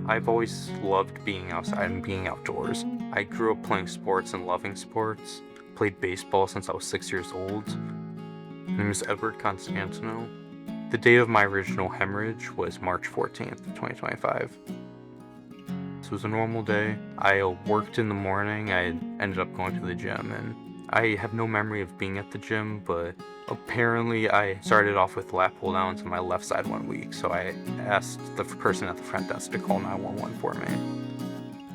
I've always loved being outside and being outdoors. I grew up playing sports and loving sports. Played baseball since I was 6 years old. My name is Edward Constantino. The day of my original hemorrhage was March 14th, 2025. This was a normal day. I worked in the morning. I ended up going to the gym, and I have no memory of being at the gym, but apparently I started off with lat pull downs on my left side one week, so I asked the person at the front desk to call 911 for me.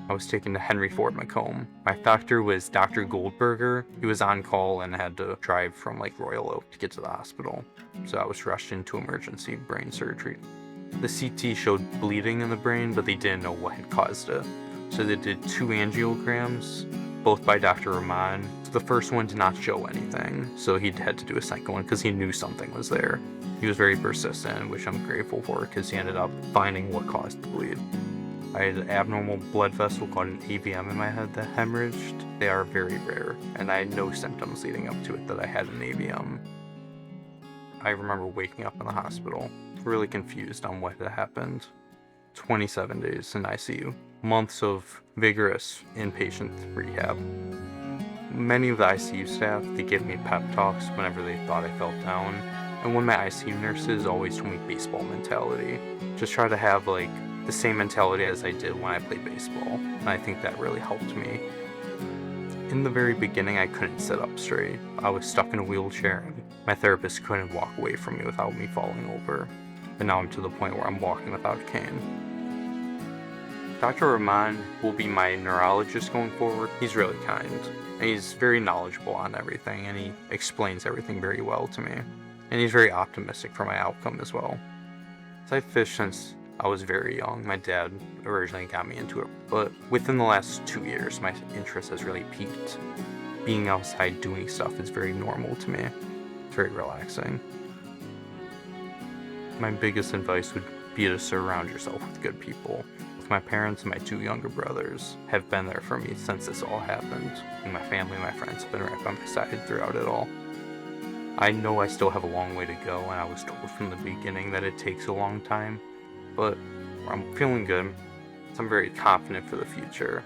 I was taken to Henry Ford Macomb. My doctor was Dr. Goldberger. He was on call and had to drive from Royal Oak to get to the hospital, so I was rushed into emergency brain surgery. The CT showed bleeding in the brain, but they didn't know what had caused it. So they did 2 angiograms, both by Dr. Rahman. The first one did not show anything, so he had to do a second one because he knew something was there. He was very persistent, which I'm grateful for because he ended up finding what caused the bleed. I had an abnormal blood vessel called an AVM in my head that hemorrhaged. They are very rare, and I had no symptoms leading up to it that I had an AVM. I remember waking up in the hospital, really confused on what had happened. 27 days in ICU, months of vigorous inpatient rehab. Many of the ICU staff, they gave me pep talks whenever they thought I felt down, and one of my ICU nurses always told me baseball mentality. Just try to have the same mentality as I did when I played baseball, and I think that really helped me. In the very beginning, I couldn't sit up straight. I was stuck in a wheelchair, and my therapist couldn't walk away from me without me falling over. But now I'm to the point where I'm walking without a cane. Dr. Rahman will be my neurologist going forward. He's really kind, and he's very knowledgeable on everything, and he explains everything very well to me. And he's very optimistic for my outcome as well. So I've fished since I was very young. My dad originally got me into it, but within the last 2 years, my interest has really peaked. Being outside doing stuff is very normal to me. It's very relaxing. My biggest advice would be to surround yourself with good people. My parents and my 2 younger brothers have been there for me since this all happened, and my family and my friends have been right by my side throughout it all. I know I still have a long way to go, and I was told from the beginning that it takes a long time, but I'm feeling good, so I'm very confident for the future.